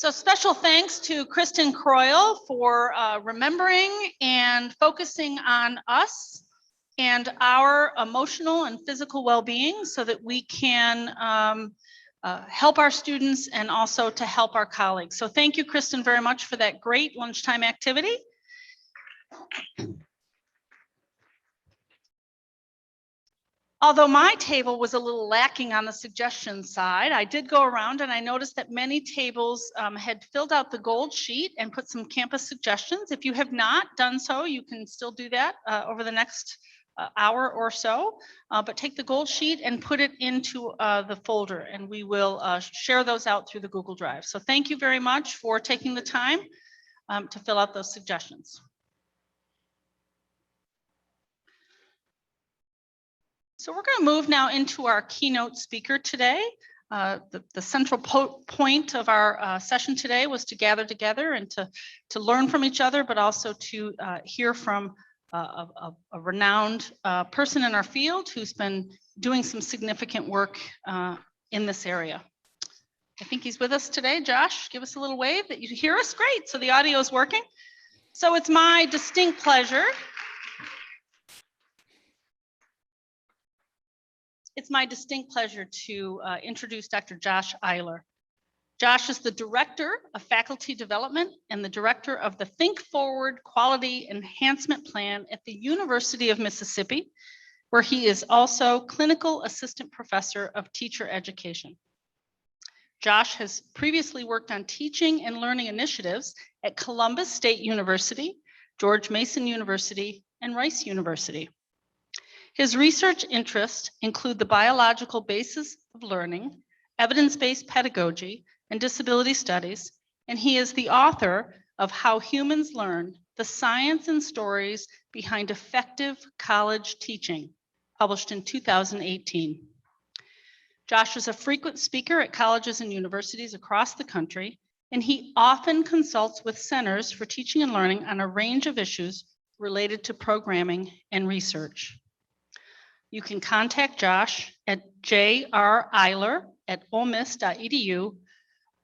So special thanks to Kristen Croyle for remembering and focusing on us and our emotional and physical well-being so that we can help our students and also to help our colleagues. So thank you, Kristen, very much for that great lunchtime activity. Although my table was a little lacking on the suggestion side, I did go around and I noticed that many tables had filled out the gold sheet and put some campus suggestions. If you have not done so, you can still do that over the next hour or so, but take the gold sheet and put it into the folder and we will share those out through the Google Drive. So thank you very much for taking the time to fill out those suggestions. So we're going to move now into our keynote speaker today. The central point of our session today was to gather together and to learn from each other, but also to hear from a renowned person in our field who's been doing some significant work in this area. I think he's with us today. Josh, give us a little wave that you hear us. Great. So the audio is working. So it's my distinct pleasure. It's my distinct pleasure to introduce Dr. Josh Eyler. Josh is the Director of Faculty Development and the Director of the Think Forward Quality Enhancement Plan at the University of Mississippi, where he is also Clinical Assistant Professor of Teacher Education. Josh has previously worked on teaching and learning initiatives at Columbus State University, George Mason University, and Rice University. His research interests include the biological basis of learning, evidence-based pedagogy, and disability studies, and he is the author of How Humans Learn, the Science and Stories Behind Effective College Teaching, published in 2018. Josh is a frequent speaker at colleges and universities across the country, and he often consults with centers for teaching and learning on a range of issues related to programming and research. You can contact Josh at jreyler@olemiss.edu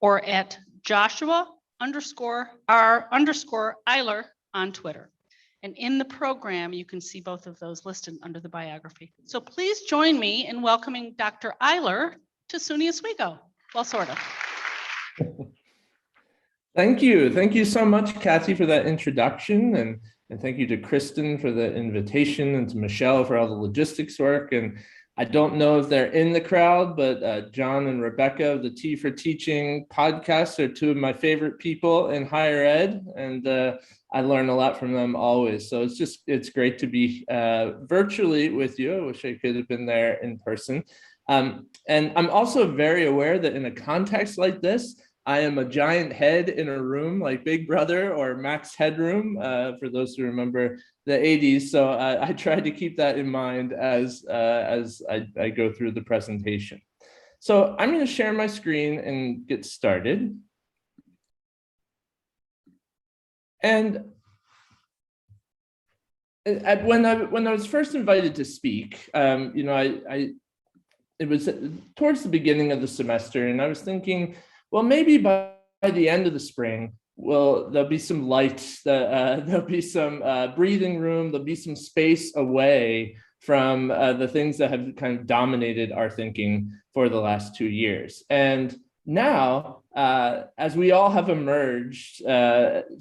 or at Joshua_R_Eyler on Twitter. And in the program, you can see both of those listed under the biography. So please join me in welcoming Dr. Eyler to SUNY-Oswego. Well, sort of. Thank you. Thank you so much, Kathy, for that introduction. And thank you to Kristen for the invitation and to Michelle for all the logistics work. And I don't know if they're in the crowd, but John and Rebecca of the T for Teaching podcast are two of my favorite people in higher ed. And I learn a lot from them always. So it's great to be virtually with you. I wish I could have been there in person. And I'm also very aware that in a context like this, I am a giant head in a room like Big Brother or Max Headroom, for those who remember the 80s. So I tried to keep that in mind as I go through the presentation. So I'm going to share my screen and get started. And when I was first invited to speak, you know, it was towards the beginning of the semester, and I was thinking, well, maybe by the end of the spring, there'll be some light, there'll be some breathing room, there'll be some space away from the things that have kind of dominated our thinking for the last 2 years. And now, as we all have emerged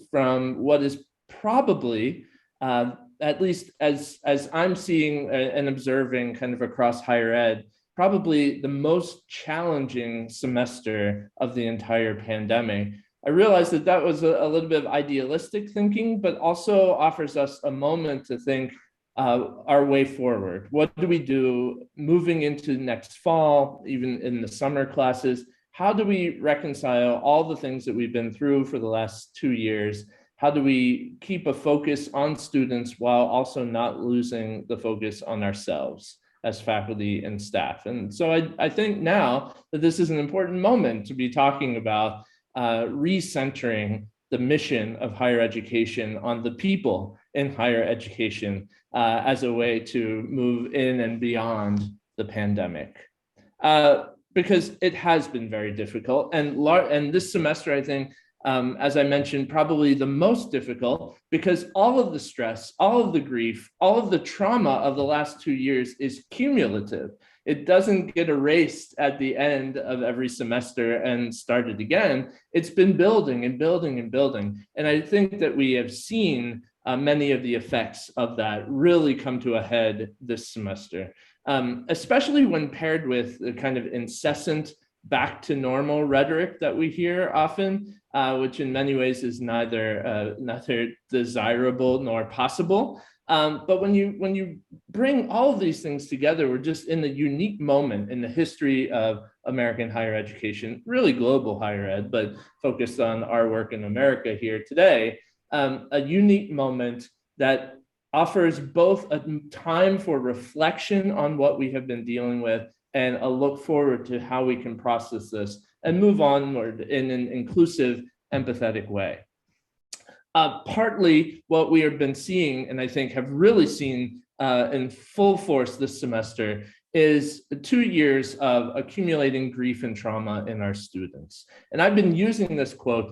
from what is probably, at least as I'm seeing and observing kind of across higher ed, probably the most challenging semester of the entire pandemic, I realized that was a little bit of idealistic thinking, but also offers us a moment to think our way forward. What do we do moving into next fall, even in the summer classes? How do we reconcile all the things that we've been through for the last 2 years? How do we keep a focus on students while also not losing the focus on ourselves as faculty and staff? And so I think now that this is an important moment to be talking about recentering the mission of higher education on the people in higher education as a way to move in and beyond the pandemic. because it has been very difficult. And this semester, I think, as I mentioned, probably the most difficult, because all of the stress, all of the grief, all of the trauma of the last 2 years is cumulative. It doesn't get erased at the end of every semester and started again. It's been building and building and building. And I think that we have seen many of the effects of that really come to a head this semester, especially when paired with the kind of incessant back to normal rhetoric that we hear often, which in many ways is neither desirable nor possible. But when you bring all of these things together, we're just in a unique moment in the history of American higher education, really global higher ed, but focused on our work in America here today, a unique moment that offers both a time for reflection on what we have been dealing with and a look forward to how we can process this and move onward in an inclusive, empathetic way. Partly what we have been seeing, and I think have really seen in full force this semester, is 2 years of accumulating grief and trauma in our students. And I've been using this quote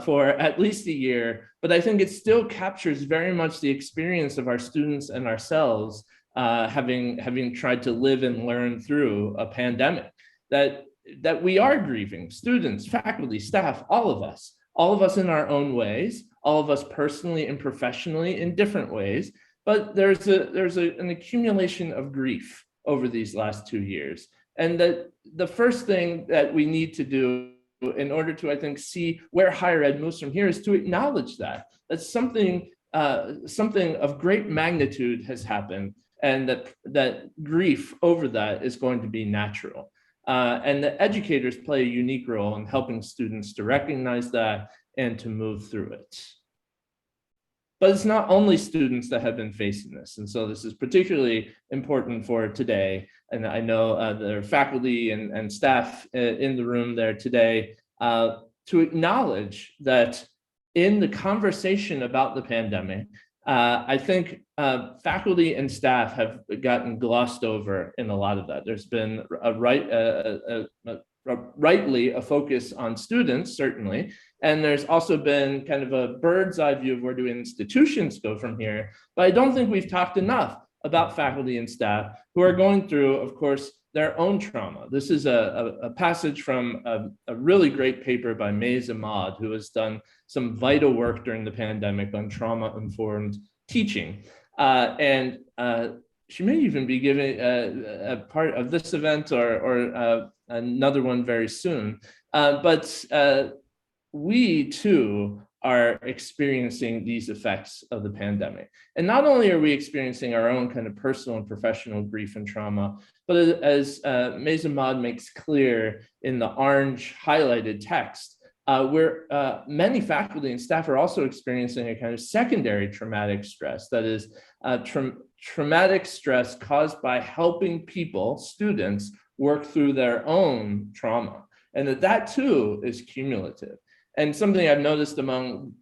for at least a year, but I think it still captures very much the experience of our students and ourselves, having tried to live and learn through a pandemic, that we are grieving, students, faculty, staff, all of us in our own ways, all of us personally and professionally in different ways. But there's an accumulation of grief over these last 2 years. And that the first thing that we need to do in order to, I think, see where higher ed moves from here is to acknowledge that something of great magnitude has happened, and that grief over that is going to be natural. And the educators play a unique role in helping students to recognize that and to move through it. But it's not only students that have been facing this. And so this is particularly important for today. And I know there are faculty and staff in the room there today to acknowledge that in the conversation about the pandemic, I think faculty and staff have gotten glossed over in a lot of that. There's been rightly a focus on students, certainly. And there's also been kind of a bird's eye view of where do institutions go from here. But I don't think we've talked enough about faculty and staff who are going through, of course, their own trauma. This is a passage from a really great paper by Mays Ahmad, who has done some vital work during the pandemic on trauma-informed teaching. And she may even be giving a part of this event or another one very soon. But we too are experiencing these effects of the pandemic. And not only are we experiencing our own kind of personal and professional grief and trauma, but as Mays Ahmad makes clear in the orange highlighted text, where many faculty and staff are also experiencing a kind of secondary traumatic stress, that is traumatic stress caused by helping people, students, work through their own trauma, and that too is cumulative. And something I've noticed among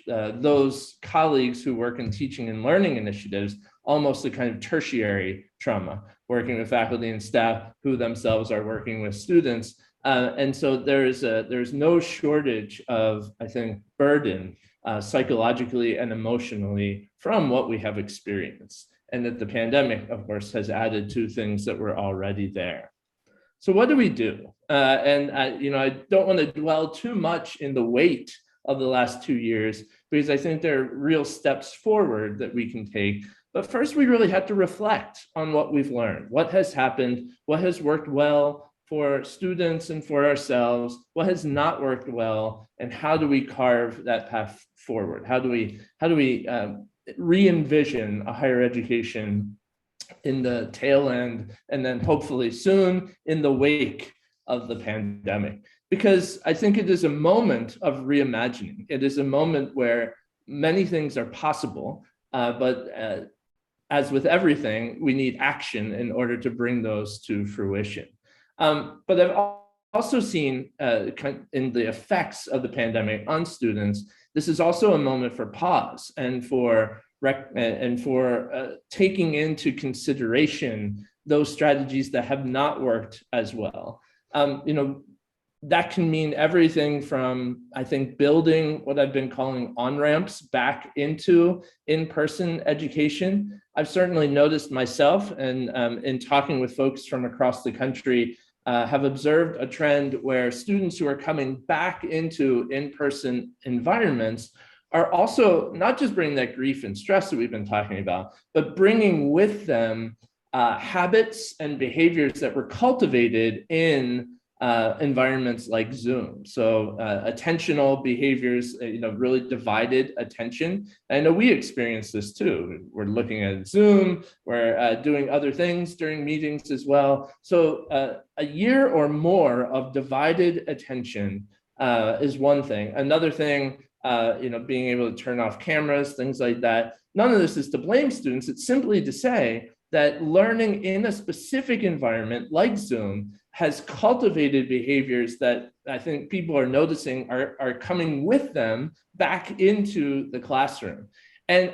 those colleagues who work in teaching and learning initiatives, almost a kind of tertiary trauma, working with faculty and staff who themselves are working with students. And so there's no shortage of, I think, burden psychologically and emotionally from what we have experienced. And that the pandemic, of course, has added to things that were already there. So what do we do? I don't want to dwell too much in the weight of the last 2 years, because I think there are real steps forward that we can take. But first, we really have to reflect on what we've learned, what has happened, what has worked well for students and for ourselves, what has not worked well, and how do we carve that path forward? How do we re-envision a higher education in the tail end, and then hopefully soon in the wake of the pandemic? Because I think it is a moment of reimagining. It is a moment where many things are possible, but as with everything, we need action in order to bring those to fruition. But I've also seen in the effects of the pandemic on students, this is also a moment for pause and for taking into consideration those strategies that have not worked as well. That can mean everything from, I think, building what I've been calling on-ramps back into in-person education. I've certainly noticed myself, and in talking with folks from across the country, have observed a trend where students who are coming back into in-person environments are also not just bringing that grief and stress that we've been talking about, but bringing with them habits and behaviors that were cultivated in environments like Zoom. So attentional behaviors, really divided attention. I know we experience this too. We're looking at Zoom, we're doing other things during meetings as well. So a year or more of divided attention is one thing. Another thing, being able to turn off cameras, things like that. None of this is to blame students. It's simply to say that learning in a specific environment like Zoom has cultivated behaviors that I think people are noticing are coming with them back into the classroom. And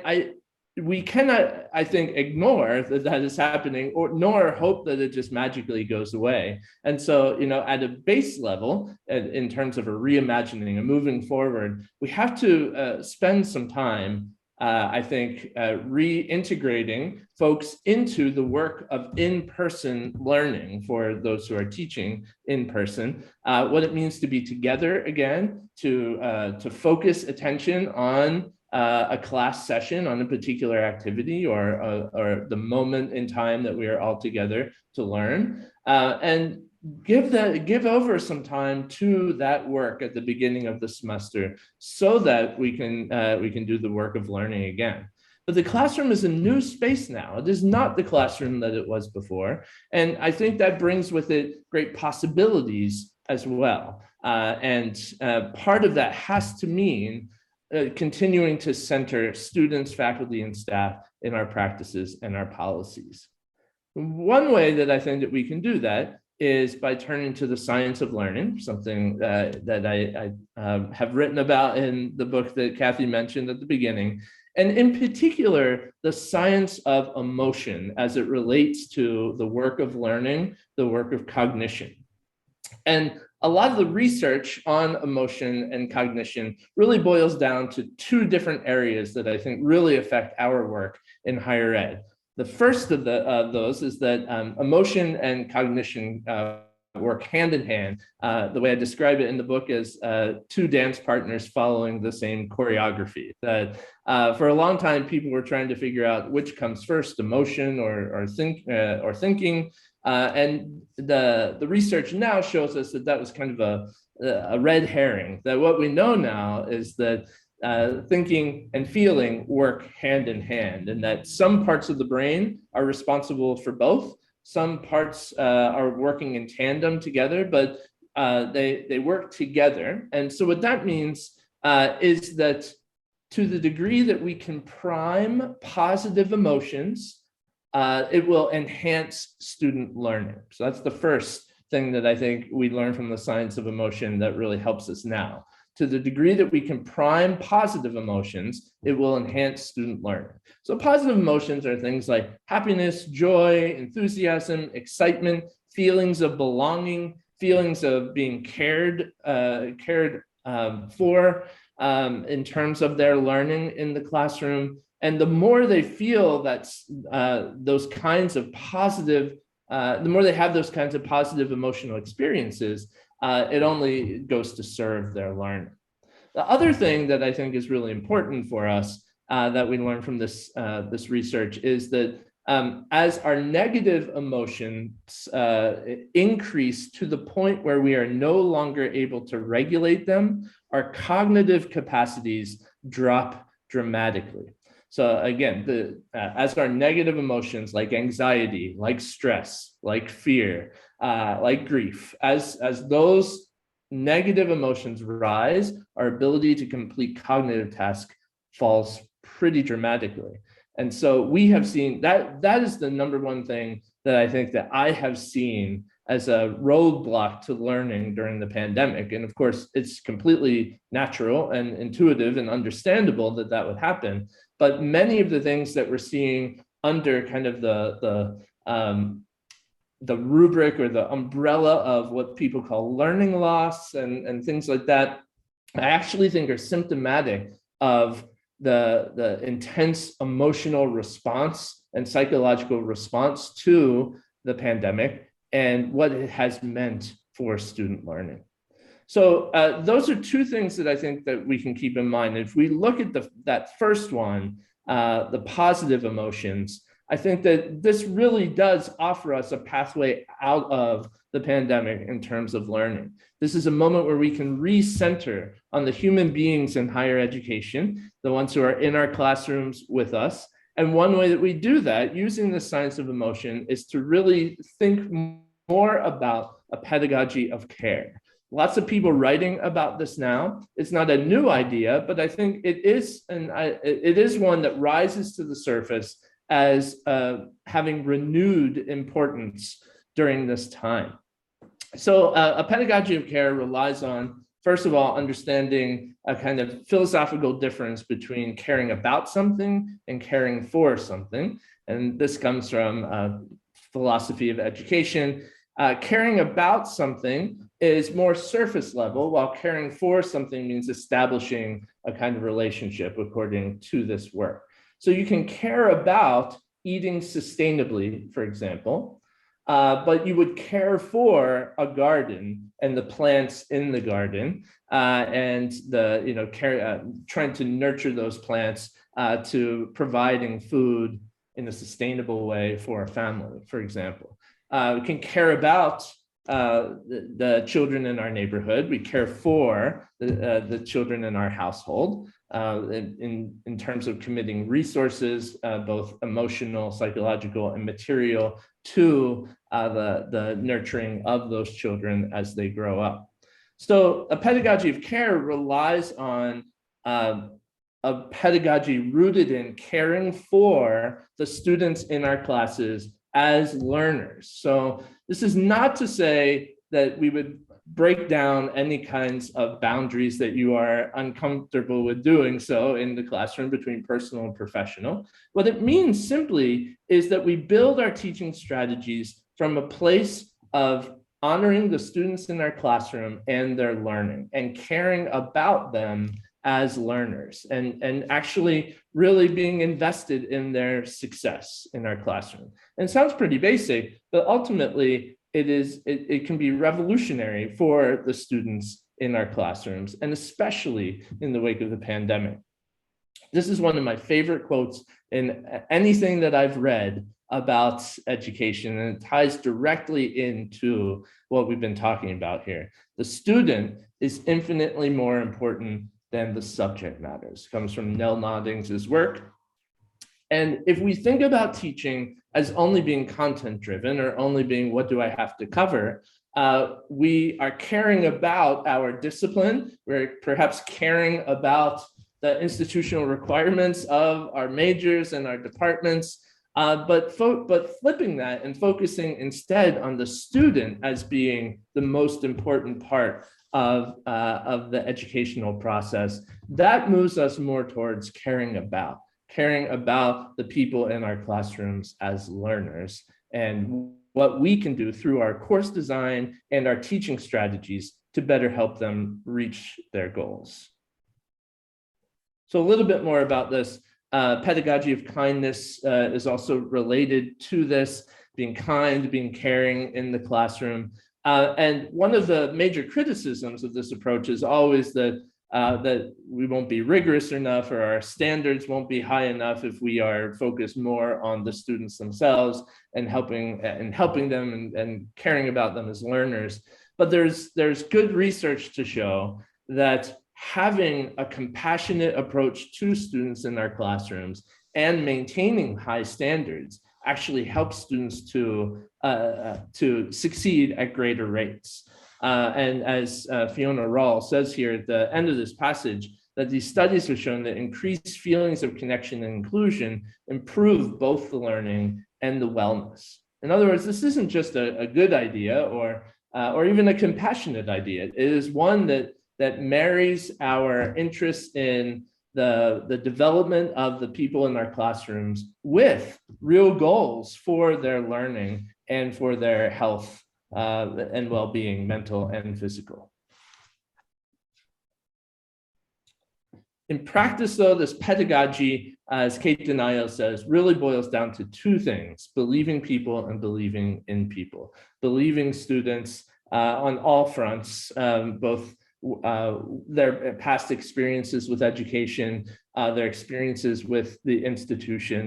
we cannot, I think, ignore that is happening, nor hope that it just magically goes away. And so, at a base level, in terms of a reimagining and moving forward, we have to spend some time, I think, reintegrating folks into the work of in-person learning for those who are teaching in person, what it means to be together again, to focus attention on a class session, on a particular activity, or the moment in time that we are all together to learn, and give over some time to that work at the beginning of the semester so that we can do the work of learning again. But the classroom is a new space now. It is not the classroom that it was before. And I think that brings with it great possibilities as well. And part of that has to mean continuing to center students, faculty, and staff in our practices and our policies. One way that I think that we can do that is by turning to the science of learning, something that I have written about in the book that Kathy mentioned at the beginning, and in particular, the science of emotion as it relates to the work of learning, the work of cognition. And a lot of the research on emotion and cognition really boils down to two different areas that I think really affect our work in higher ed. The first of those is that emotion and cognition work hand in hand. The way I describe it in the book is two dance partners following the same choreography. That for a long time, people were trying to figure out which comes first, emotion or thinking. And the research now shows us that was kind of a red herring. That what we know now is that thinking and feeling work hand in hand, and that some parts of the brain are responsible for both. Some parts are working in tandem together, but they work together. And so what that means is that to the degree that we can prime positive emotions, it will enhance student learning. So that's the first thing that I think we learn from the science of emotion that really helps us now. To the degree that we can prime positive emotions, it will enhance student learning. So positive emotions are things like happiness, joy, enthusiasm, excitement, feelings of belonging, feelings of being cared for in terms of their learning in the classroom. And the more they feel that's those kinds of positive, the more they have those kinds of positive emotional experiences, it only goes to serve their learning. The other thing that I think is really important for us that we learn from this research is that as our negative emotions increase to the point where we are no longer able to regulate them, our cognitive capacities drop dramatically. So again, as our negative emotions like anxiety, like stress, like fear, like grief, as those negative emotions rise, our ability to complete cognitive tasks falls pretty dramatically. And so we have seen that is the number one thing that I think that I have seen as a roadblock to learning during the pandemic. And of course, it's completely natural and intuitive and understandable that that would happen. But many of the things that we're seeing under kind of the the rubric or the umbrella of what people call learning loss and things like that, I actually think are symptomatic of the intense emotional response and psychological response to the pandemic and what it has meant for student learning. So those are two things that I think that we can keep in mind. If we look at that first one, the positive emotions, I think that this really does offer us a pathway out of the pandemic in terms of learning. This is a moment where we can recenter on the human beings in higher education, the ones who are in our classrooms with us. And one way that we do that using the science of emotion is to really think more about a pedagogy of care. Lots of people writing about this now. It's not a new idea, but I think it is one that rises to the surface as having renewed importance during this time. So a pedagogy of care relies on, first of all, understanding a kind of philosophical difference between caring about something and caring for something. And this comes from philosophy of education. Caring about something is more surface level, while caring for something means establishing a kind of relationship according to this work. So you can care about eating sustainably, for example, but you would care for a garden and the plants in the garden and trying to nurture those plants to providing food in a sustainable way for a family, for example. We can care about the children in our neighborhood. We care for the children in our household in terms of committing resources, both emotional, psychological, and material to the nurturing of those children as they grow up. So a pedagogy of care relies on a pedagogy rooted in caring for the students in our classes as learners. So this is not to say that we would break down any kinds of boundaries that you are uncomfortable with doing so in the classroom between personal and professional. What it means simply is that we build our teaching strategies from a place of honoring the students in our classroom and their learning and caring about them as learners and actually really being invested in their success in our classroom. And it sounds pretty basic, but ultimately it can be revolutionary for the students in our classrooms, and especially in the wake of the pandemic. This is one of my favorite quotes in anything that I've read about education, and it ties directly into what we've been talking about here. The student is infinitely more important than the subject matters. It comes from Nell Noddings' work. And if we think about teaching as only being content driven or only being what do I have to cover, we are caring about our discipline. We're perhaps caring about the institutional requirements of our majors and our departments, but flipping that and focusing instead on the student as being the most important part of the educational process, that moves us more towards caring about the people in our classrooms as learners and what we can do through our course design and our teaching strategies to better help them reach their goals. So a little bit more about this. Pedagogy of kindness is also related to this, being kind, being caring in the classroom. And one of the major criticisms of this approach is always that we won't be rigorous enough, or our standards won't be high enough if we are focused more on the students themselves and helping them and caring about them as learners. But there's good research to show that having a compassionate approach to students in our classrooms and maintaining high standards actually helps students to succeed at greater rates. And as Fiona Rawl says here at the end of this passage, that these studies have shown that increased feelings of connection and inclusion improve both the learning and the wellness. In other words, this isn't just a good idea or even a compassionate idea. It is one that marries our interest in the development of the people in our classrooms with real goals for their learning and for their health and well-being, mental and physical. In practice, though, this pedagogy, as Kate Denial says, really boils down to two things: believing people and believing in people. Believing students on all fronts, both their past experiences with education, their experiences with the institution,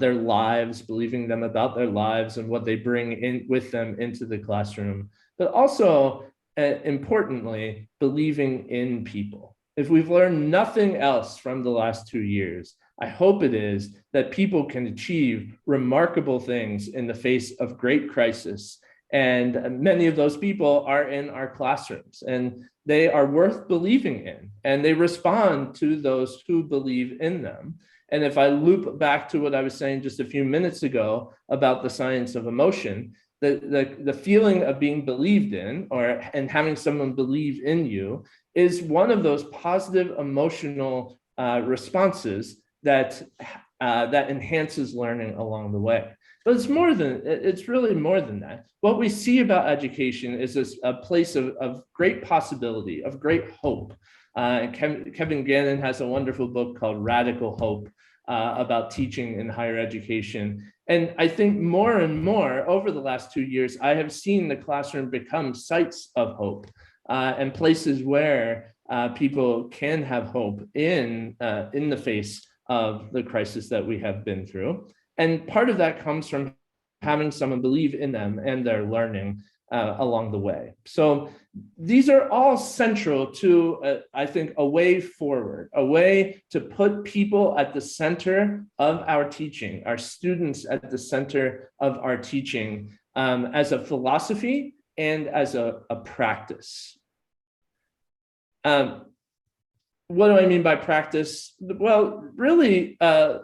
their lives, believing them about their lives and what they bring in with them into the classroom, but also, importantly, believing in people. If we've learned nothing else from the last 2 years, I hope it is that people can achieve remarkable things in the face of great crisis. And many of those people are in our classrooms, and they are worth believing in, and they respond to those who believe in them. And if I loop back to what I was saying just a few minutes ago about the science of emotion, the feeling of being believed in and having someone believe in you is one of those positive emotional responses that enhances learning along the way. But it's really more than that. What we see about education is a place of great possibility, of great hope. Kevin Gannon has a wonderful book called Radical Hope about teaching in higher education. And I think more and more over the last 2 years, I have seen the classroom become sites of hope and places where people can have hope in the face of the crisis that we have been through. And part of that comes from having someone believe in them and their learning along the way. So these are all central to, I think, a way forward, a way to put people at the center of our teaching, our students at the center of our teaching as a philosophy and as a practice. What do I mean by practice? Well, really,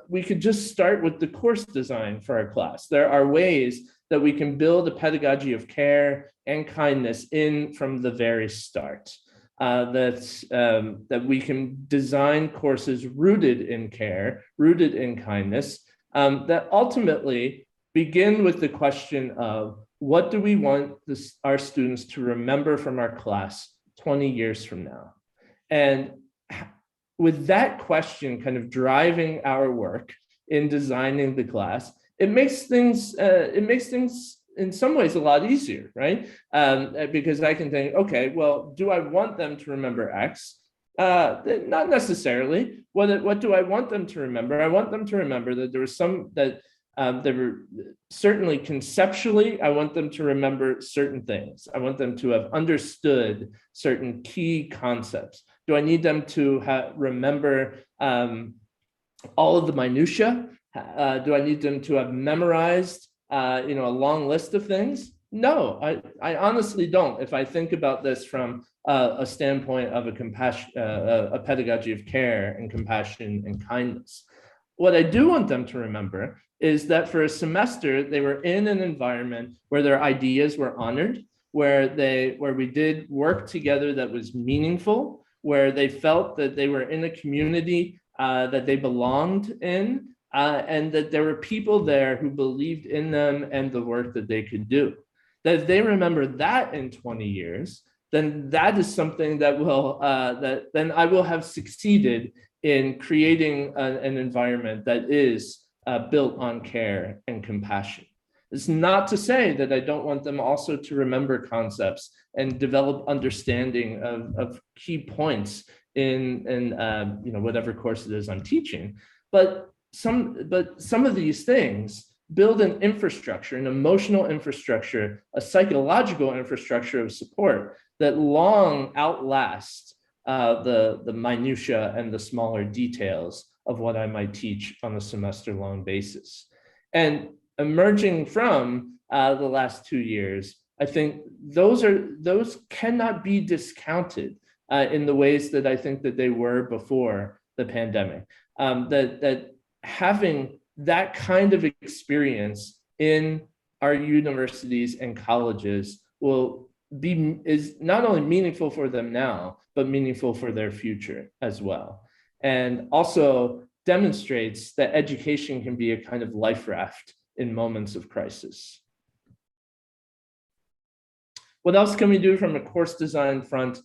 we could just start with the course design for our class. There are ways that we can build a pedagogy of care and kindness in from the very start. That we can design courses rooted in care, rooted in kindness, that ultimately begin with the question of what do we want our students to remember from our class 20 years from now? And with that question kind of driving our work in designing the class, it makes things in some ways a lot easier, right? Because I can think, okay, well, do I want them to remember X? Not necessarily. What do I want them to remember? I want them to remember that there was there were certainly conceptually, I want them to remember certain things. I want them to have understood certain key concepts. Do I need them to remember all of the minutia? Do I need them to have memorized a long list of things? No, I honestly don't. If I think about this from a standpoint of a pedagogy of care and compassion and kindness. What I do want them to remember is that for a semester, they were in an environment where their ideas were honored, where we did work together that was meaningful, where they felt that they were in a community that they belonged in, and that there were people there who believed in them and the work that they could do. That if they remember that in 20 years, then that is something that then I will have succeeded in creating an environment that is built on care and compassion. It's not to say that I don't want them also to remember concepts and develop understanding of key points in whatever course it is I'm teaching. But some of these things build an infrastructure, an emotional infrastructure, a psychological infrastructure of support that long outlasts the minutia and the smaller details of what I might teach on a semester-long basis. And emerging from the last 2 years, I think those cannot be discounted in the ways that I think that they were before the pandemic. That having that kind of experience in our universities and colleges is not only meaningful for them now, but meaningful for their future as well. And also demonstrates that education can be a kind of life raft in moments of crisis. What else can we do from a course design front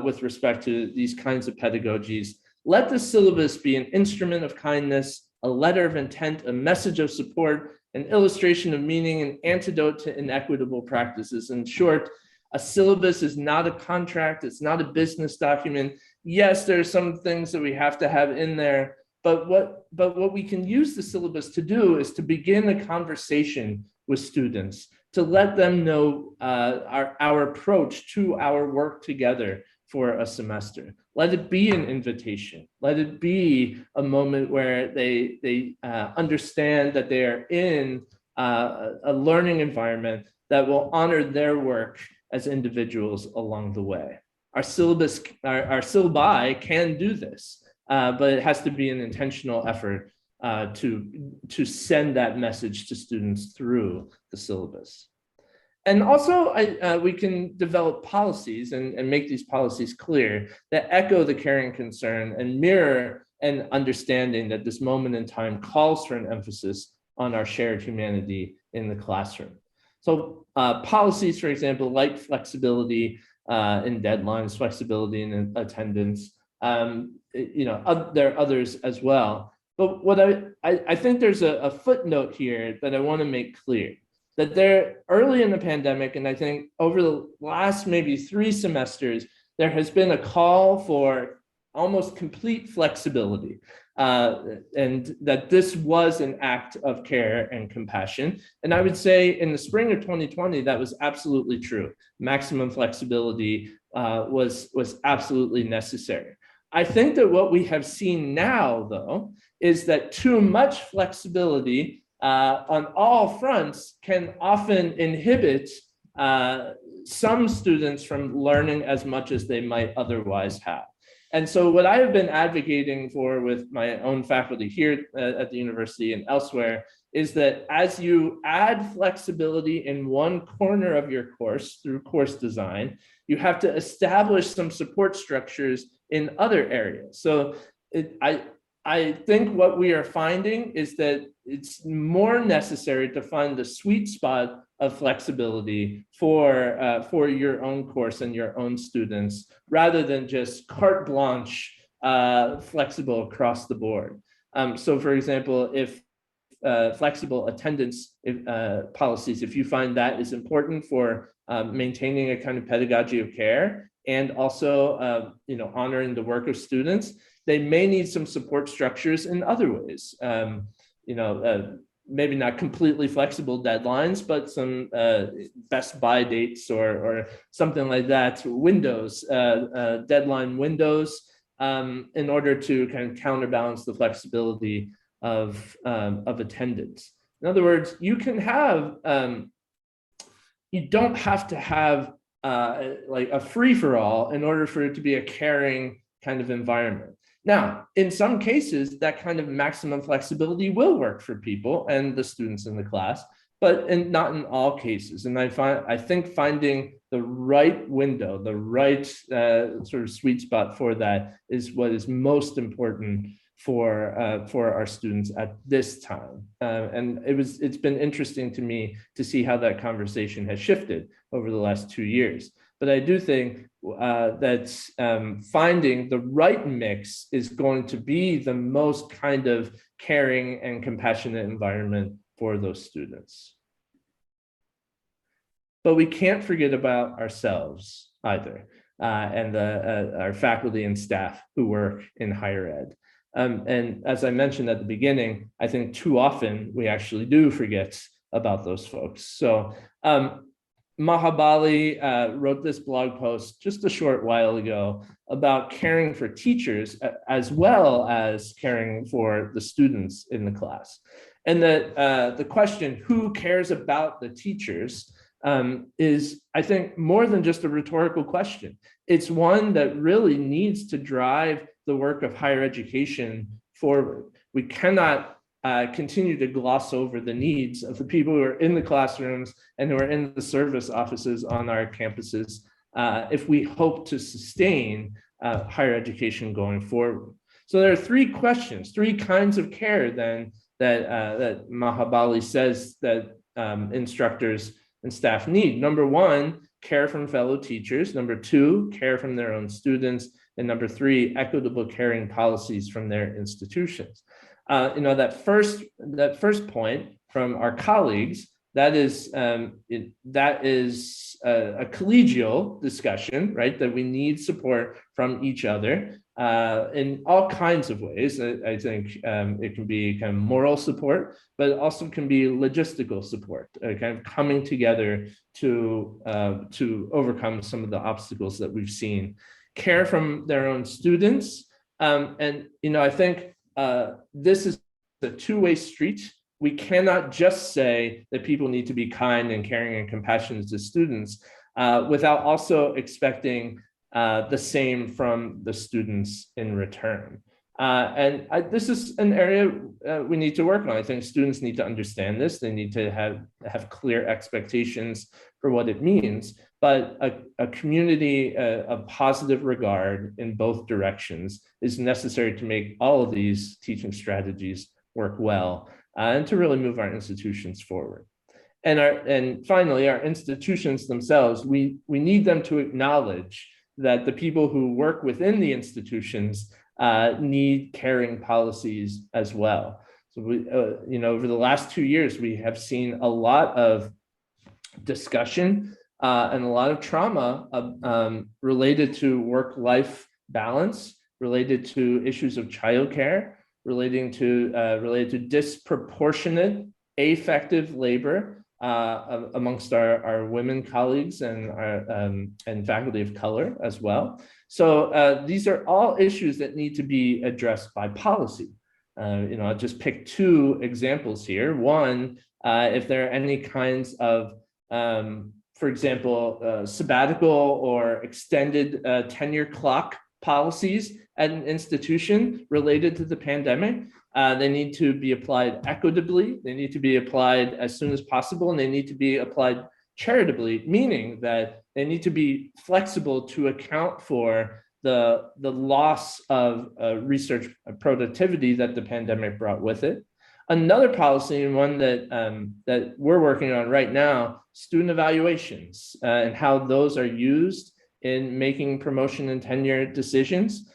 with respect to these kinds of pedagogies? Let the syllabus be an instrument of kindness, a letter of intent, a message of support, an illustration of meaning, an antidote to inequitable practices. In short, a syllabus is not a contract, it's not a business document. Yes, there are some things that we have to have in there, but what we can use the syllabus to do is to begin a conversation with students, to let them know our approach to our work together for a semester. Let it be an invitation. Let it be a moment where they understand that they are in a learning environment that will honor their work as individuals along the way. Our syllabi can do this, but it has to be an intentional effort to send that message to students through the syllabus. And also, we can develop policies and make these policies clear that echo the caring concern and mirror an understanding that this moment in time calls for an emphasis on our shared humanity in the classroom. So policies, for example, like flexibility in deadlines, flexibility in attendance, there are others as well. But what I think there's a footnote here that I want to make clear, that there early in the pandemic, and I think over the last maybe 3 semesters, there has been a call for almost complete flexibility, and that this was an act of care and compassion. And I would say in the spring of 2020, that was absolutely true. Maximum flexibility was absolutely necessary. I think that what we have seen now, though, is that too much flexibility on all fronts can often inhibit some students from learning as much as they might otherwise have. And so what I have been advocating for with my own faculty here at the university and elsewhere is that as you add flexibility in one corner of your course through course design, you have to establish some support structures in other areas. So I think what we are finding is that it's more necessary to find the sweet spot of flexibility for your own course and your own students, rather than just carte blanche flexible across the board. So for example, if flexible attendance policies, if you find that is important for maintaining a kind of pedagogy of care and also honoring the work of students, they may need some support structures in other ways. Maybe not completely flexible deadlines, but some best by dates or something like that, windows, deadline windows, in order to kind of counterbalance the flexibility of attendance. In other words, you can have, you don't have to have like a free-for-all in order for it to be a caring kind of environment. Now, in some cases, that kind of maximum flexibility will work for people and the students in the class, but not in all cases. And I think finding the right window, the right sort of sweet spot for that is what is most important for our students at this time. And it's been interesting to me to see how that conversation has shifted over the last 2 years. But I do think that finding the right mix is going to be the most kind of caring and compassionate environment for those students. But we can't forget about ourselves either, and our faculty and staff who work in higher ed. And as I mentioned at the beginning, I think too often we actually do forget about those folks. So Mahabali wrote this blog post just a short while ago about caring for teachers as well as caring for the students in the class. And that the question, who cares about the teachers, is, I think, more than just a rhetorical question. It's one that really needs to drive the work of higher education forward. We cannot continue to gloss over the needs of the people who are in the classrooms and who are in the service offices on our campuses if we hope to sustain higher education going forward. So there are 3 questions, 3 kinds of care then that Mahabali says that instructors and staff need. Number 1 care from fellow teachers. Number 2, care from their own students. And number 3, equitable caring policies from their institutions. That first point from our colleagues, that is a collegial discussion, right? That we need support from each other in all kinds of ways. I think it can be kind of moral support, but it also can be logistical support, kind of coming together to overcome some of the obstacles that we've seen. Care from their own students, and I think this is a two-way street. We cannot just say that people need to be kind and caring and compassionate to students without also expecting the same from the students in return. This is an area we need to work on. I think students need to understand this. They need to have clear expectations for what it means, but a community of positive regard in both directions is necessary to make all of these teaching strategies work well and to really move our institutions forward. And finally, our institutions themselves, we need them to acknowledge that the people who work within the institutions need caring policies as well. So we, over the last 2 years, we have seen a lot of discussion and a lot of trauma related to work-life balance, related to issues of childcare, related to disproportionate affective labor amongst our women colleagues and faculty of color as well. So these are all issues that need to be addressed by policy. I'll just pick 2 examples here. One, if there are any kinds of, for example, sabbatical or extended tenure clock policies at an institution related to the pandemic, they need to be applied equitably, they need to be applied as soon as possible, and they need to be applied charitably, meaning that they need to be flexible to account for the loss of research productivity that the pandemic brought with it. Another policy, and one that we're working on right now, student evaluations and how those are used in making promotion and tenure decisions.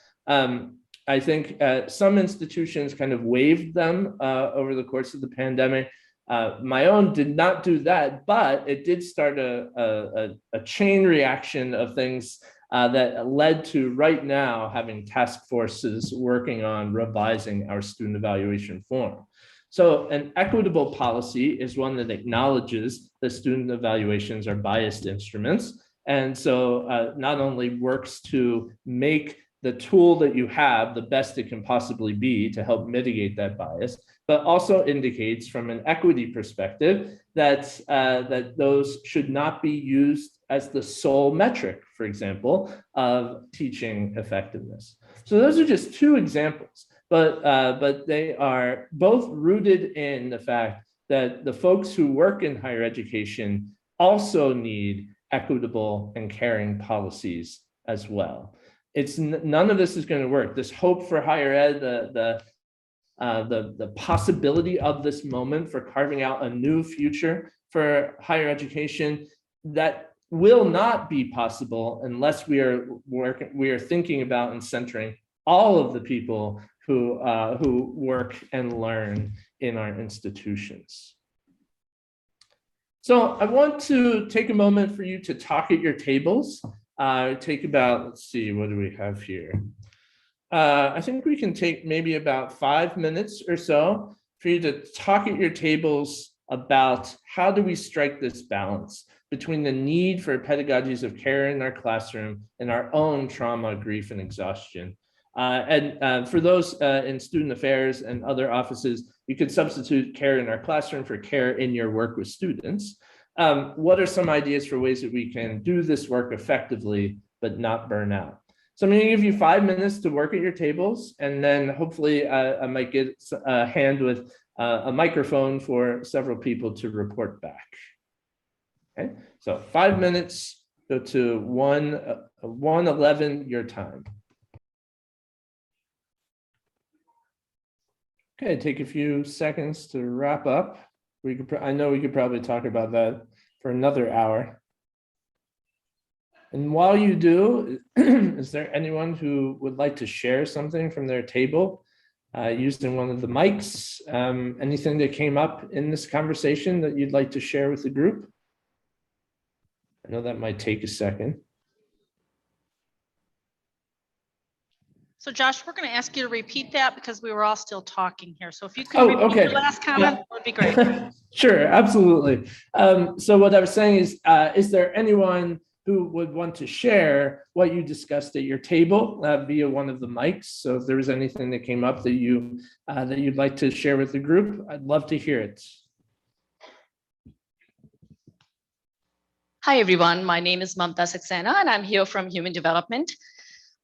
I think some institutions kind of waived them over the course of the pandemic. My own did not do that, but it did start a chain reaction of things that led to right now having task forces working on revising our student evaluation form. So an equitable policy is one that acknowledges that student evaluations are biased instruments. And so not only works to make the tool that you have the best it can possibly be to help mitigate that bias, but also indicates from an equity perspective that, that those should not be used as the sole metric, for example, of teaching effectiveness. So those are just 2 examples, but they are both rooted in the fact that the folks who work in higher education also need equitable and caring policies as well. It's none of this is going to work. This hope for higher ed, the possibility of this moment for carving out a new future for higher education, that will not be possible unless we are thinking about and centering all of the people who work and learn in our institutions. So I want to take a moment for you to talk at your tables. Take about, let's see, what do we have here? I think we can take maybe about 5 minutes or so for you to talk at your tables about how do we strike this balance between the need for pedagogies of care in our classroom and our own trauma, grief, and exhaustion. For those in student affairs and other offices, you could substitute care in our classroom for care in your work with students. What are some ideas for ways that we can do this work effectively, but not burn out? So I'm going to give you 5 minutes to work at your tables, and then hopefully I might get a hand with a microphone for several people to report back. Okay, so 5 minutes, go to 1:11 your time. Okay, take a few seconds to wrap up. I know we could probably talk about that for another hour. And while you do, is there anyone who would like to share something from their table using one of the mics? Anything that came up in this conversation that you'd like to share with the group? I know that might take a second. So Josh, we're going to ask you to repeat that because we were all still talking here. So if you could Oh, repeat okay. your last comment, that would be great. Sure, absolutely. So what I was saying is there anyone who would want to share what you discussed at your table via one of the mics? So if there was anything that came up that you'd like to share with the group, I'd love to hear it. Hi, everyone. My name is Mamta Saxena, and I'm here from Human Development.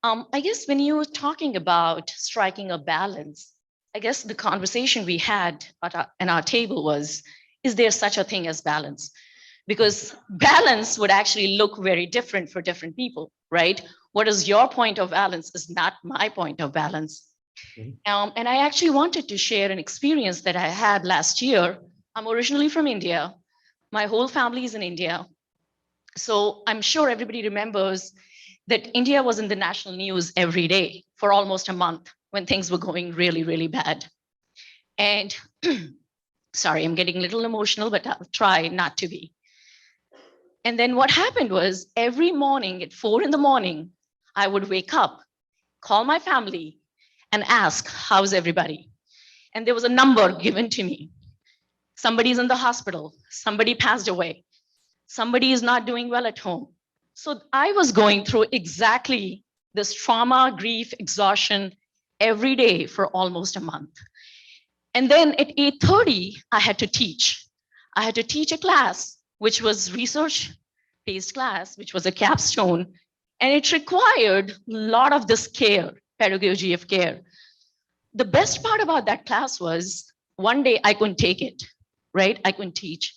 I guess when you were talking about striking a balance, I guess the conversation we had at our table was, is there such a thing as balance? Because balance would actually look very different for different people, right? What is your point of balance is not my point of balance. And I actually wanted to share an experience that I had last year. I'm originally from India. My whole family is in India. So I'm sure everybody remembers that India was in the national news every day for almost a month when things were going really, really bad. And sorry, I'm getting a little emotional, but I'll try not to be. And then what happened was every morning at 4 a.m, I would wake up, call my family and ask, how's everybody? And there was a number given to me. Somebody's in the hospital, somebody passed away, somebody is not doing well at home. So I was going through exactly this trauma, grief, exhaustion every day for almost a month. And then at 8:30, I had to teach. I had to teach a class, which was research-based class, which was a capstone. And it required a lot of this care, pedagogy of care. The best part about that class was one day I couldn't take it, right? I couldn't teach.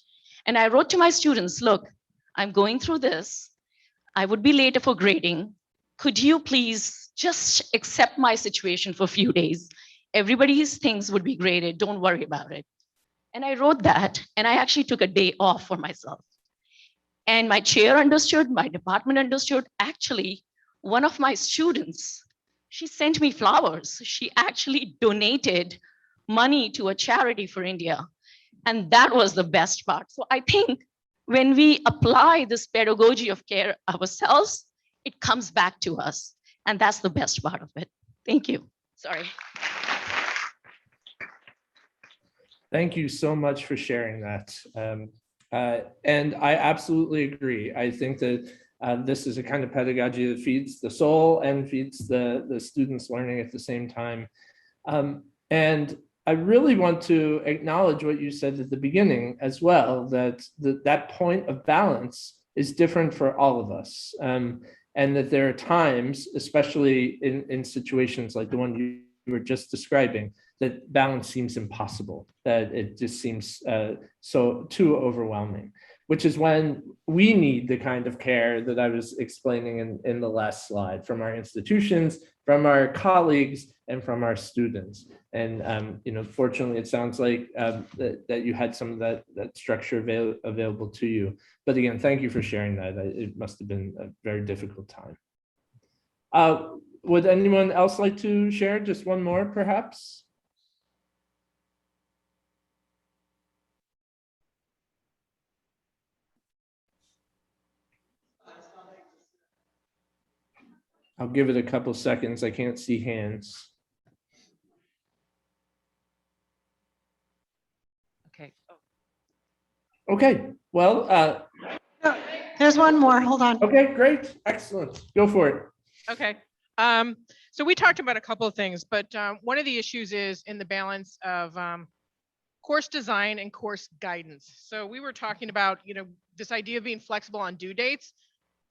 And I wrote to my students, look, I'm going through this. I would be later for grading. Could you please just accept my situation for a few days? Everybody's things would be graded. Don't worry about it. And I wrote that, and I actually took a day off for myself. And my chair understood, my department understood. Actually, one of my students, she sent me flowers. She actually donated money to a charity for India. And that was the best part. So I think when we apply this pedagogy of care ourselves, it comes back to us. And that's the best part of it. Thank you. Sorry. Thank you so much for sharing that. And I absolutely agree. I think that this is a kind of pedagogy that feeds the soul and feeds the students learning at the same time. And I really want to acknowledge what you said at the beginning as well, that that point of balance is different for all of us. And that there are times, especially in situations like the one you were just describing, that balance seems impossible, that it just seems so too overwhelming, which is when we need the kind of care that I was explaining in the last slide from our institutions, from our colleagues, and from our students. And fortunately, it sounds like that you had some of that structure available to you. But again, thank you for sharing that. It must have been a very difficult time. Would anyone else like to share just one more, perhaps? I'll give it a couple seconds. I can't see hands. Okay. Okay, well, There's one more. Hold on. okay, great, excellent. Go for it. Okay. So we talked about a couple of things, but one of the issues is in the balance of course design and course guidance. So we were talking about, this idea of being flexible on due dates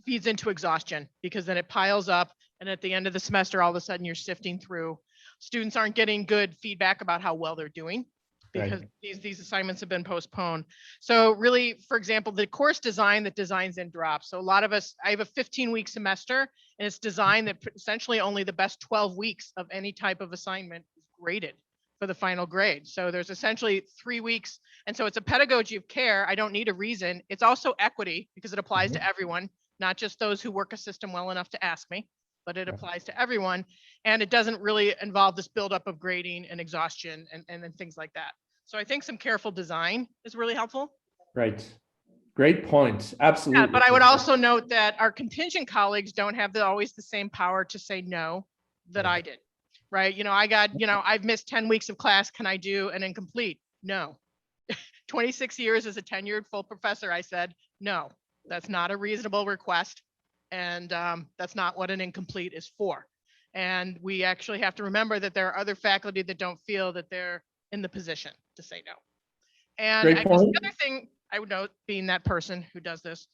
feeds into exhaustion because then it piles up. And at the end of the semester, all of a sudden you're sifting through. Students aren't getting good feedback about how well they're doing because these assignments have been postponed. So really, for example, the course design that designs in drops. So a lot of us, I have a 15-week semester and it's designed that essentially only the best 12 weeks of any type of assignment is graded for the final grade. So there's essentially 3 weeks. And so it's a pedagogy of care. I don't need a reason. It's also equity because it applies to everyone. not just those who work a system well enough to ask me, but it Yeah. applies to everyone. And it doesn't really involve this buildup of grading and exhaustion and then things like that. So I think some careful design is really helpful. Right. Great point. Absolutely. Yeah, but I would also note that our contingent colleagues don't have always the same power to say no that I did, right? I've missed 10 weeks of class. Can I do an incomplete? No. 26 years as a tenured full professor, I said, no, that's not a reasonable request. And that's not what an incomplete is for. And we actually have to remember that there are other faculty that don't feel that they're in the position to say no. And Great I guess point. the other thing I would note, being that person who does this.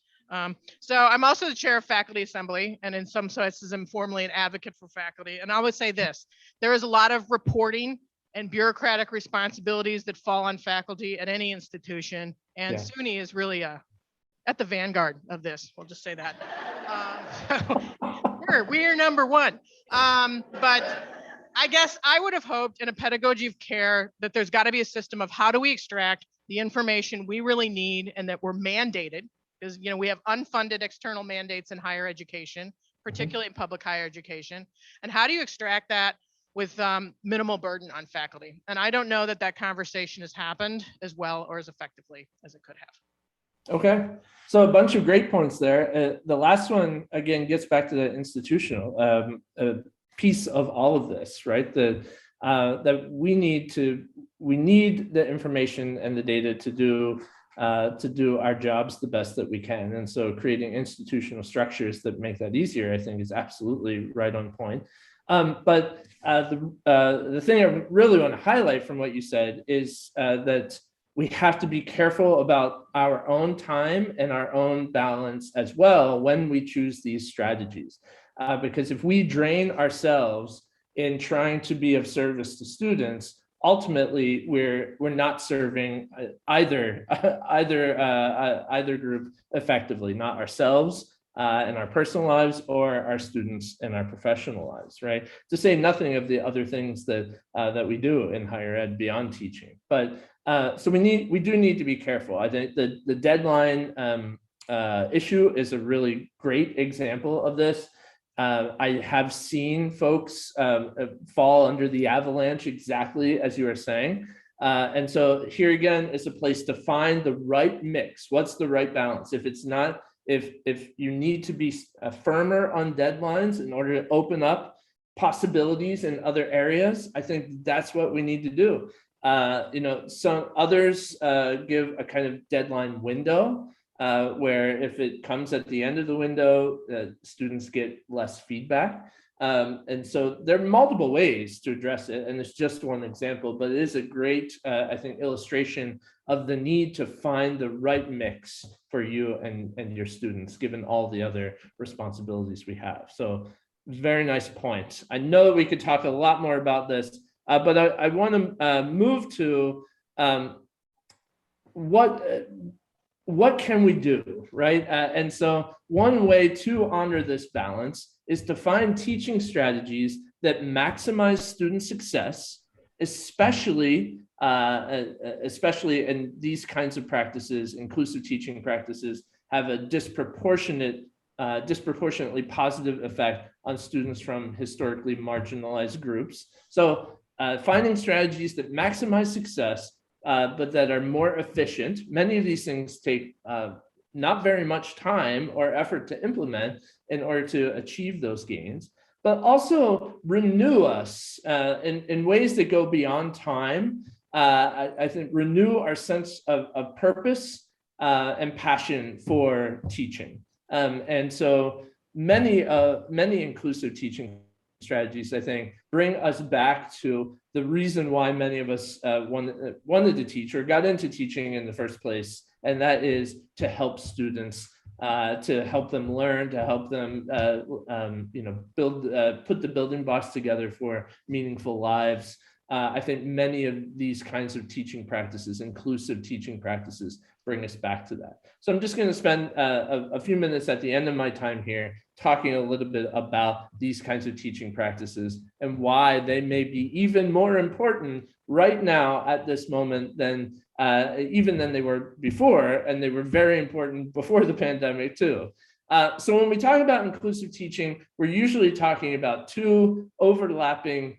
So I'm also the chair of faculty assembly, and in some senses, I'm formally an advocate for faculty. And I would say this, there is a lot of reporting and bureaucratic responsibilities that fall on faculty at any institution. And Yeah. SUNY is really at the vanguard of this. We'll just say that. We're number one. But I guess I would have hoped in a pedagogy of care that there's got to be a system of how do we extract the information we really need and that we're mandated, because we have unfunded external mandates in higher education, particularly in public higher education. And how do you extract that with minimal burden on faculty? And I don't know that that conversation has happened as well or as effectively as it could have. Okay, so a bunch of great points there. The last one, again, gets back to the institutional piece of all of this, right? That we need the information and the data to do our jobs the best that we can. And so creating institutional structures that make that easier, I think, is absolutely right on point. But the thing I really want to highlight from what you said is that we have to be careful about our own time and our own balance as well when we choose these strategies. Because if we drain ourselves in trying to be of service to students, ultimately we're not serving either group effectively, not ourselves in our personal lives or our students in our professional lives, right? To say nothing of the other things that we do in higher ed beyond teaching. But so we do need to be careful. I think the deadline issue is a really great example of this. I have seen folks fall under the avalanche exactly as you were saying. And so here again is a place to find the right mix. What's the right balance? If you need to be firmer on deadlines in order to open up possibilities in other areas, I think that's what we need to do. Some others give a kind of deadline window where if it comes at the end of the window, students get less feedback. And so there are multiple ways to address it, and it's just one example, but it is a great, I think, illustration of the need to find the right mix for you and your students, given all the other responsibilities we have. So very nice point. I know that we could talk a lot more about this, but I want to move to what can we do, right? And so one way to honor this balance is to find teaching strategies that maximize student success, especially in these kinds of practices. Inclusive teaching practices have a disproportionately positive effect on students from historically marginalized groups. So finding strategies that maximize success, but that are more efficient. Many of these things take not very much time or effort to implement in order to achieve those gains, but also renew us in ways that go beyond time. I think renew our sense of purpose and passion for teaching. And so many inclusive teaching strategies, I think, bring us back to the reason why many of us wanted to teach or got into teaching in the first place, and that is to help students, to help them learn, to help them put the building blocks together for meaningful lives. I think many of these kinds of teaching practices, inclusive teaching practices, bring us back to that. So I'm just going to spend a few minutes at the end of my time here talking a little bit about these kinds of teaching practices and why they may be even more important right now at this moment than even than they were before, and they were very important before the pandemic too. So when we talk about inclusive teaching, we're usually talking about two overlapping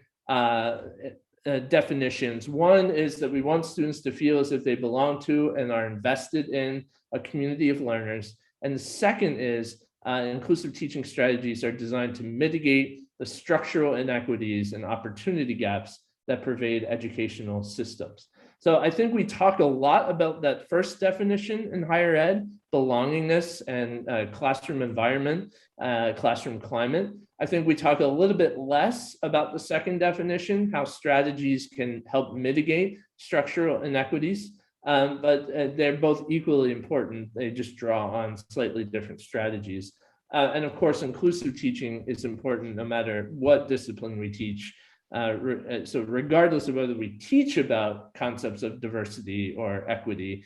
definitions. One is that we want students to feel as if they belong to and are invested in a community of learners. And the second is inclusive teaching strategies are designed to mitigate the structural inequities and opportunity gaps that pervade educational systems. So I think we talk a lot about that first definition in higher ed, belongingness and classroom environment, classroom climate. I think we talk a little bit less about the second definition, how strategies can help mitigate structural inequities, but they're both equally important. They just draw on slightly different strategies. And of course, inclusive teaching is important no matter what discipline we teach. So regardless of whether we teach about concepts of diversity or equity,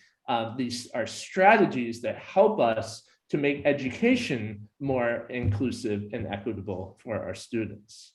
these are strategies that help us to make education more inclusive and equitable for our students.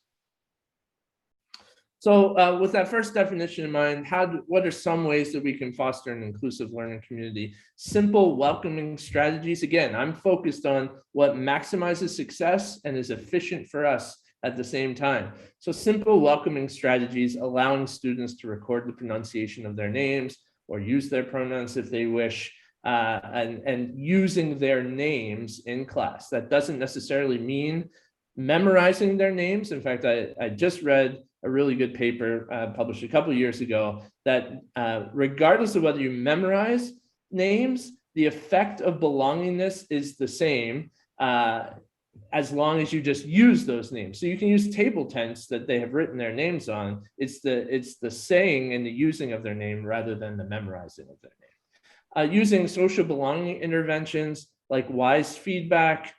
So with that first definition in mind, what are some ways that we can foster an inclusive learning community? Simple, welcoming strategies. Again, I'm focused on what maximizes success and is efficient for us at the same time. So simple, welcoming strategies, allowing students to record the pronunciation of their names or use their pronouns if they wish, and using their names in class. That doesn't necessarily mean memorizing their names. In fact, I just read a really good paper published a couple of years ago that regardless of whether you memorize names, the effect of belongingness is the same as long as you just use those names. So you can use table tents that they have written their names on. It's the saying and the using of their name rather than the memorizing of their name. Using social belonging interventions like wise feedback.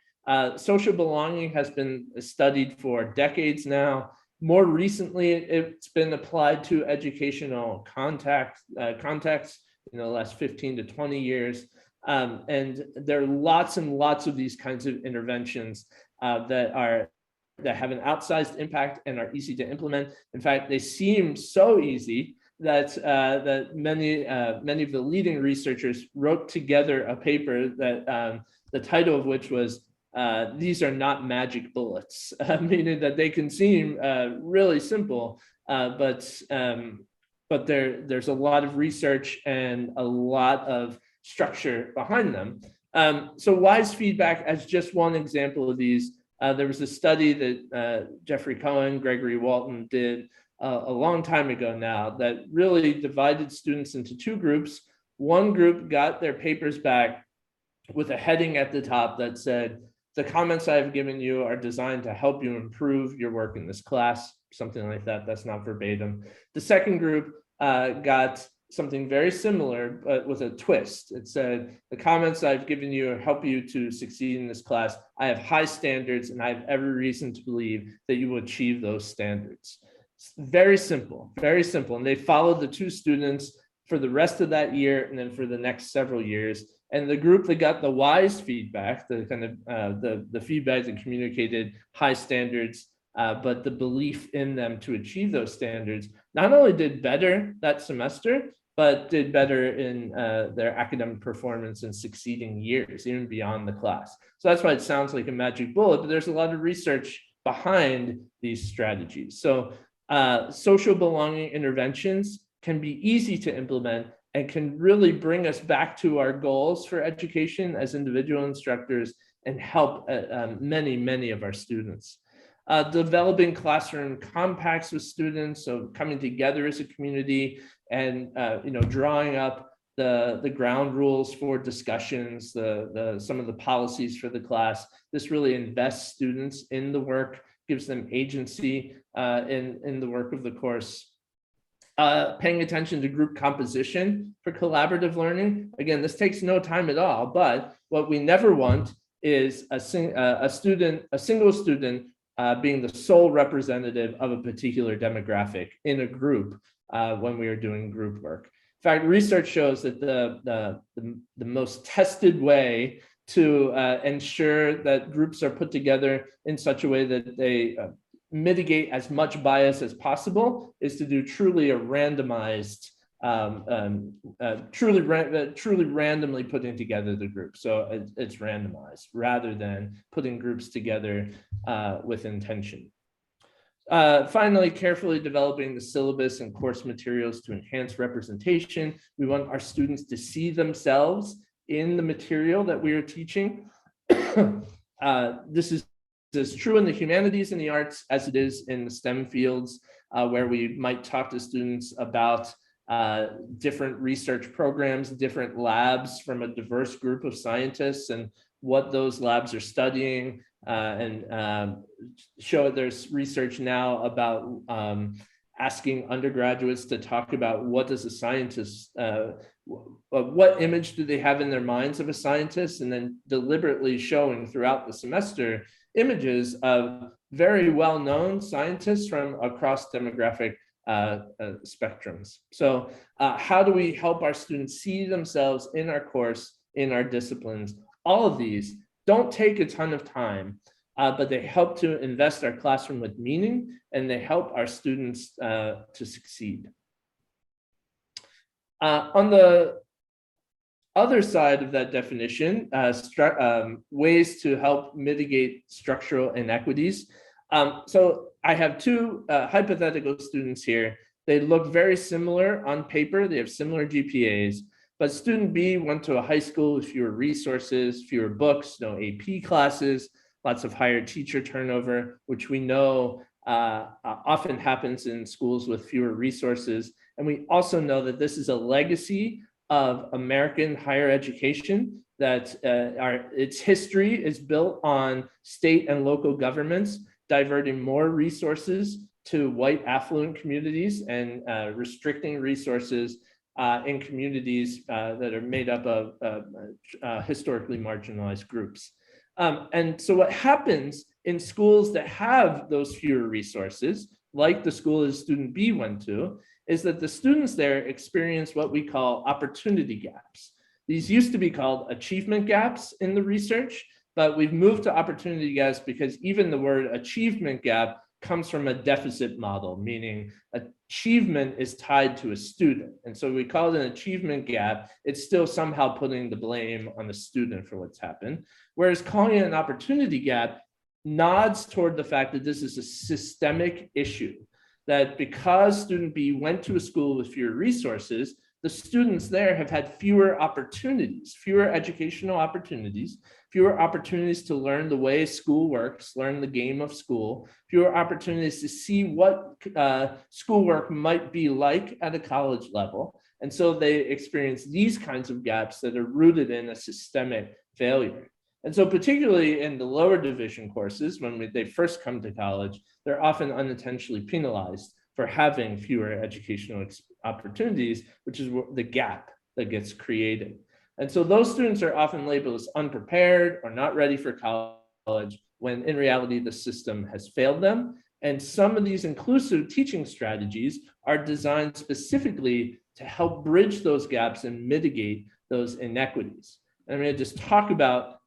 Social belonging has been studied for decades now. More recently, it's been applied to educational contexts in the last 15 to 20 years. And there are lots and lots of these kinds of interventions that have an outsized impact and are easy to implement. In fact, they seem so easy that many of the leading researchers wrote together a paper that the title of which was "These are not magic bullets," meaning that they can seem really simple, but there's a lot of research and a lot of structure behind them. So wise feedback as just one example of these. There was a study that Jeffrey Cohen, Gregory Walton did a long time ago now that really divided students into two groups. One group got their papers back with a heading at the top that said, "The comments I have given you are designed to help you improve your work in this class," something like that. That's not verbatim. The second group got something very similar, but with a twist. It said, "The comments I've given you help you to succeed in this class. I have high standards and I have every reason to believe that you will achieve those standards." Very simple, very simple. And they followed the two students for the rest of that year and then for the next several years. And the group that got the wise feedback, the kind of the feedback that communicated high standards, but the belief in them to achieve those standards, not only did better that semester, but did better in their academic performance in succeeding years, even beyond the class. So that's why it sounds like a magic bullet, but there's a lot of research behind these strategies. So social belonging interventions can be easy to implement and can really bring us back to our goals for education as individual instructors and help many of our students. Developing classroom compacts with students, so coming together as a community and drawing up the ground rules for discussions, some of the policies for the class. This really invests students in the work, gives them agency in the work of the course. Paying attention to group composition for collaborative learning. Again, this takes no time at all, but what we never want is a single student being the sole representative of a particular demographic in a group when we are doing group work. In fact, research shows that the most tested way to ensure that groups are put together in such a way that they mitigate as much bias as possible is to do truly a randomized truly randomly putting together the group. So it's randomized rather than putting groups together with intention. Finally, carefully developing the syllabus and course materials to enhance representation. We want our students to see themselves in the material that we are teaching. This is as true in the humanities and the arts as it is in the STEM fields, where we might talk to students about different research programs, different labs from a diverse group of scientists and what those labs are studying, and show there's research now about asking undergraduates to talk about what does a scientist, what image do they have in their minds of a scientist, and then deliberately showing throughout the semester images of very well-known scientists from across demographic spectrums. So how do we help our students see themselves in our course, in our disciplines? All of these don't take a ton of time, but they help to invest our classroom with meaning, and they help our students to succeed. On the other side of that definition, ways to help mitigate structural inequities. So I have two hypothetical students here. They look very similar on paper. They have similar GPAs, but student B went to a high school with fewer resources, fewer books, no AP classes, lots of higher teacher turnover, which we know often happens in schools with fewer resources. And we also know that this is a legacy of American higher education, that its history is built on state and local governments diverting more resources to white affluent communities and restricting resources in communities that are made up of historically marginalized groups. And so what happens in schools that have those fewer resources, like the school that student B went to, is that the students there experience what we call opportunity gaps. These used to be called achievement gaps in the research, but we've moved to opportunity gaps because even the word achievement gap comes from a deficit model, meaning achievement is tied to a student. And so we call it an achievement gap. It's still somehow putting the blame on the student for what's happened. Whereas calling it an opportunity gap nods toward the fact that this is a systemic issue, that because student B went to a school with fewer resources, the students there have had fewer opportunities, fewer educational opportunities, fewer opportunities to learn the way school works, learn the game of school, fewer opportunities to see what schoolwork might be like at a college level. And so they experience these kinds of gaps that are rooted in a systemic failure. And so particularly in the lower division courses, when they first come to college, they're often unintentionally penalized for having fewer educational opportunities, which is the gap that gets created. And so those students are often labeled as unprepared or not ready for college, when in reality, the system has failed them. And some of these inclusive teaching strategies are designed specifically to help bridge those gaps and mitigate those inequities. And I'm going to just talk about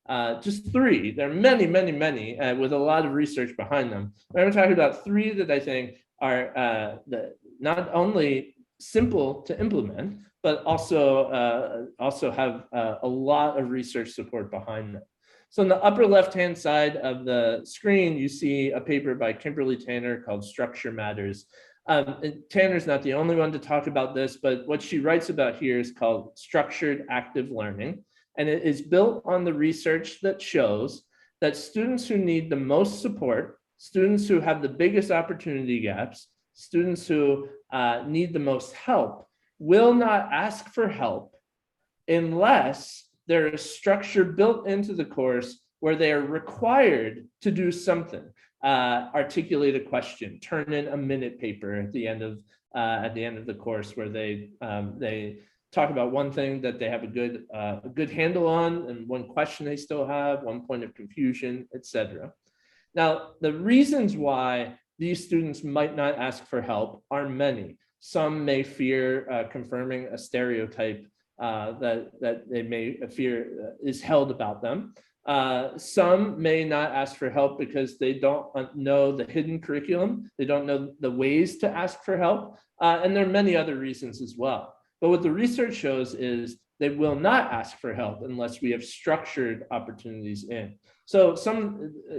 just three. There are many, many, many with a lot of research behind them. But I'm talking about three that I think are not only simple to implement, but also have a lot of research support behind them. So in the upper left-hand side of the screen, you see a paper by Kimberly Tanner called Structure Matters. Tanner's not the only one to talk about this, but what she writes about here is called structured active learning. And it is built on the research that shows that students who need the most support, students who have the biggest opportunity gaps, students who need the most help, will not ask for help unless there is structure built into the course where they are required to do something, articulate a question, turn in a minute paper at the end of the course, where they talk about one thing that they have a good handle on, and one question they still have, one point of confusion, etc. Now, the reasons why these students might not ask for help are many. Some may fear confirming a stereotype that they may fear is held about them. Some may not ask for help because they don't know the hidden curriculum. They don't know the ways to ask for help. And there are many other reasons as well. But what the research shows is they will not ask for help unless we have structured opportunities in. So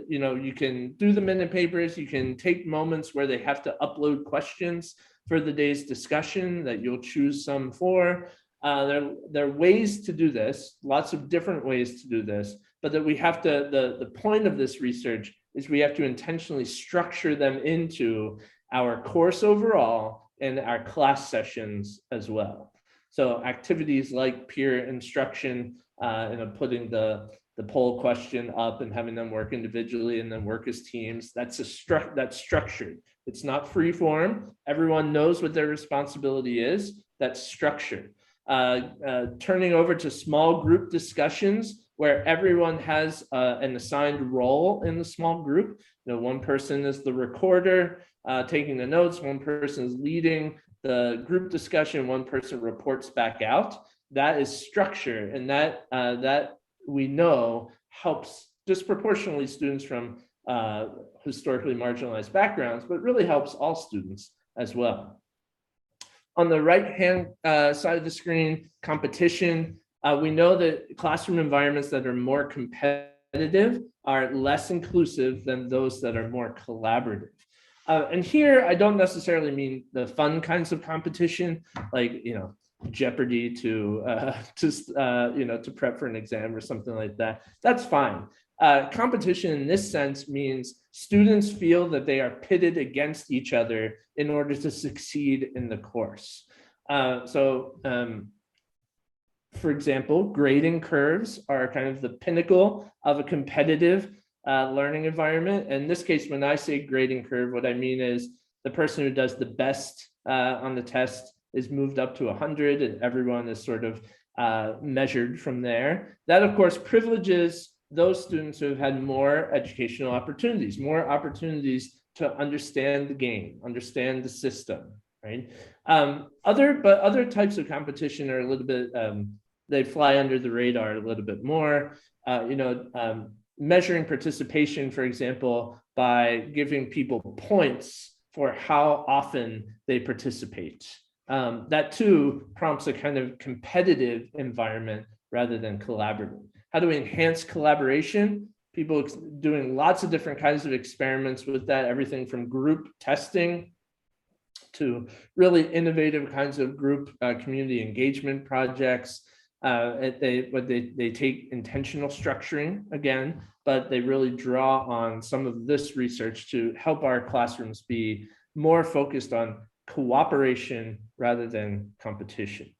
you can do the minute papers, you can take moments where they have to upload questions for the day's discussion that you'll choose some for. There are ways to do this, lots of different ways to do this, but that we have to, the point of this research is we have to intentionally structure them into our course overall and our class sessions as well. So activities like peer instruction, putting the poll question up and having them work individually and then work as teams, that's structured. It's not free form. Everyone knows what their responsibility is. That's structured. Turning over to small group discussions where everyone has an assigned role in the small group. One person is the recorder, taking the notes, one person is leading the group discussion, one person reports back out. That is structure, and that we know helps disproportionately students from historically marginalized backgrounds, but really helps all students as well. On the right-hand side of the screen, competition. We know that classroom environments that are more competitive are less inclusive than those that are more collaborative. And here, I don't necessarily mean the fun kinds of competition, like Jeopardy to prep for an exam or something like that. That's fine. Competition in this sense means students feel that they are pitted against each other in order to succeed in the course. For example, grading curves are kind of the pinnacle of a competitive learning environment. In this case, when I say grading curve, what I mean is the person who does the best on the test is moved up to 100 and everyone is sort of measured from there. That, of course, privileges those students who have had more educational opportunities, more opportunities to understand the game, understand the system, right? Other types of competition are a little bit, they fly under the radar a little bit more. Measuring participation, for example, by giving people points for how often they participate. That too prompts a kind of competitive environment rather than collaborative. How do we enhance collaboration? People doing lots of different kinds of experiments with that, everything from group testing to really innovative kinds of group community engagement projects. They take intentional structuring again, but they really draw on some of this research to help our classrooms be more focused on cooperation rather than competition.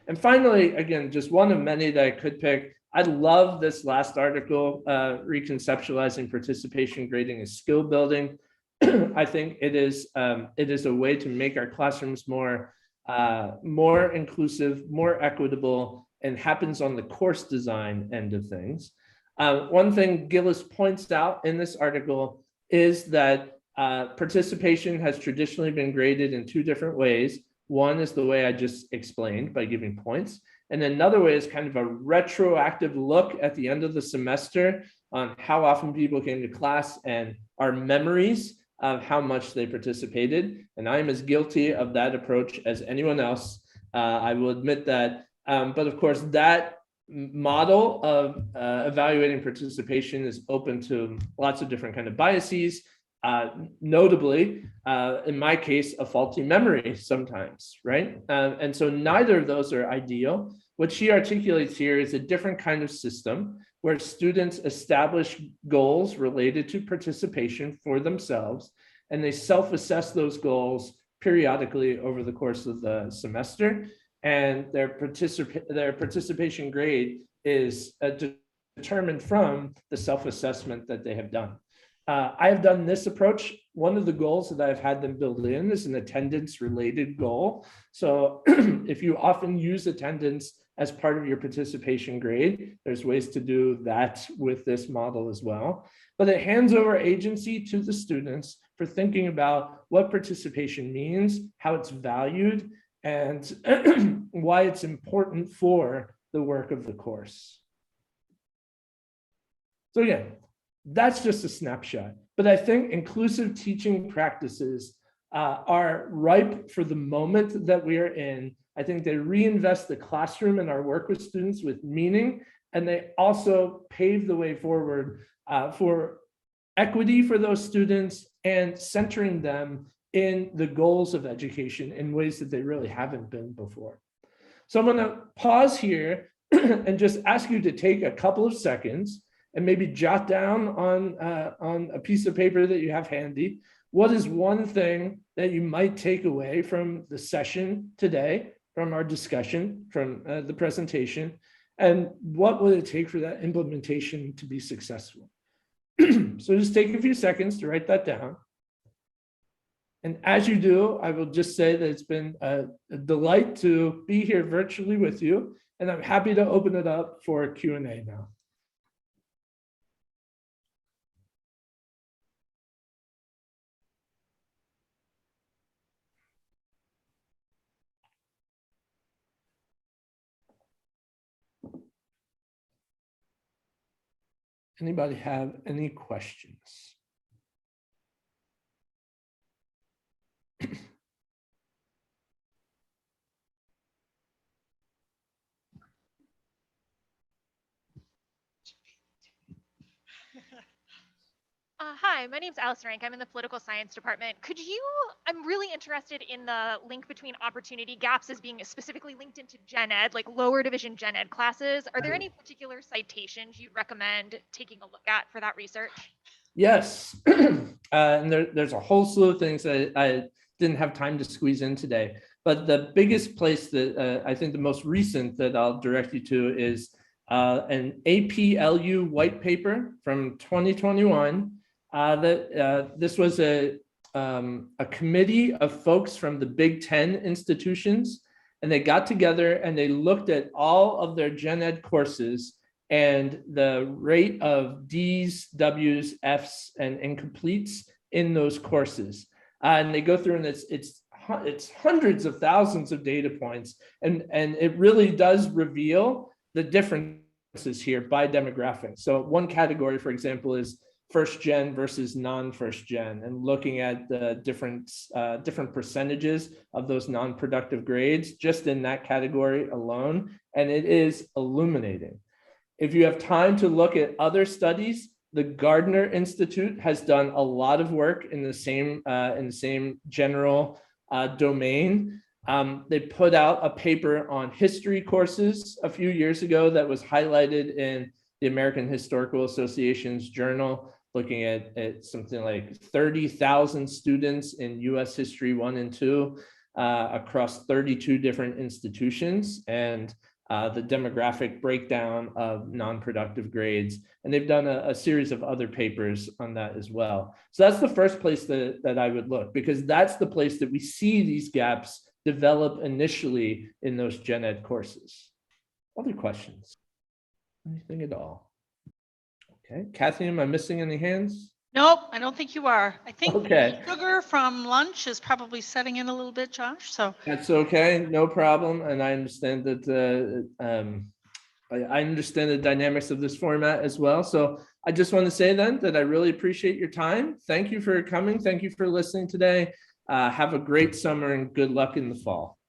And finally, again, just one of many that I could pick. I love this last article, reconceptualizing participation grading as skill building. I think it is a way to make our classrooms more inclusive, more equitable, and happens on the course design end of things. One thing Gillis points out in this article is that participation has traditionally been graded in two different ways. One is the way I just explained by giving points. And another way is kind of a retroactive look at the end of the semester on how often people came to class and our memories of how much they participated. And I'm as guilty of that approach as anyone else. I will admit that. But of course, that model of evaluating participation is open to lots of different kind of biases. Notably, in my case, a faulty memory sometimes, right? And so neither of those are ideal. What she articulates here is a different kind of system where students establish goals related to participation for themselves, and they self-assess those goals periodically over the course of the semester, and their participation grade is determined from the self-assessment that they have done. I have done this approach. One of the goals that I've had them build in is an attendance related goal. So if you often use attendance as part of your participation grade, there's ways to do that with this model as well. But it hands over agency to the students for thinking about what participation means, how it's valued, and why it's important for the work of the course. So again, that's just a snapshot, but I think inclusive teaching practices are ripe for the moment that we are in. I think they reinvest the classroom and our work with students with meaning, and they also pave the way forward for equity for those students and centering them in the goals of education in ways that they really haven't been before. So I'm going to pause here and just ask you to take a couple of seconds and maybe jot down on a piece of paper that you have handy, what is one thing that you might take away from the session today, from our discussion, from the presentation, and what would it take for that implementation to be successful? So just take a few seconds to write that down. And as you do, I will just say that it's been a delight to be here virtually with you, and I'm happy to open it up for Q&A now. Anybody have any questions? Hi, my name's Alice Rank. I'm in the political science department. I'm really interested in the link between opportunity gaps as being specifically linked into gen ed, like lower division gen ed classes. Are there any particular citations you'd recommend taking a look at for that research? Yes, and there's a whole slew of things that I didn't have time to squeeze in today. But the biggest place that I think the most recent that I'll direct you to is an APLU white paper from 2021. This was a committee of folks from the Big Ten institutions, and they got together and they looked at all of their gen ed courses and the rate of D's, W's, F's, and incompletes in those courses. And they go through and it's hundreds of thousands of data points, and it really does reveal the differences here by demographic. So one category, for example, is first gen versus non-first gen, and looking at the different percentages of those non-productive grades just in that category alone, and it is illuminating. If you have time to look at other studies, the Gardner Institute has done a lot of work in the same general domain. They put out a paper on history courses a few years ago that was highlighted in the American Historical Association's journal, looking at something like 30,000 students in US History 1 and 2 across 32 different institutions, and the demographic breakdown of non-productive grades. And they've done a series of other papers on that as well. So that's the first place that I would look, because that's the place that we see these gaps develop initially in those gen ed courses. Other questions? Anything at all? Okay, Kathy, am I missing any hands? Nope, I don't think you are. I think Okay. sugar from lunch is probably setting in a little bit, Josh. So That's okay, no problem. And I understand that I understand the dynamics of this format as well. So I just want to say then that I really appreciate your time. Thank you for coming. Thank you for listening today. Have a great summer and good luck in the fall.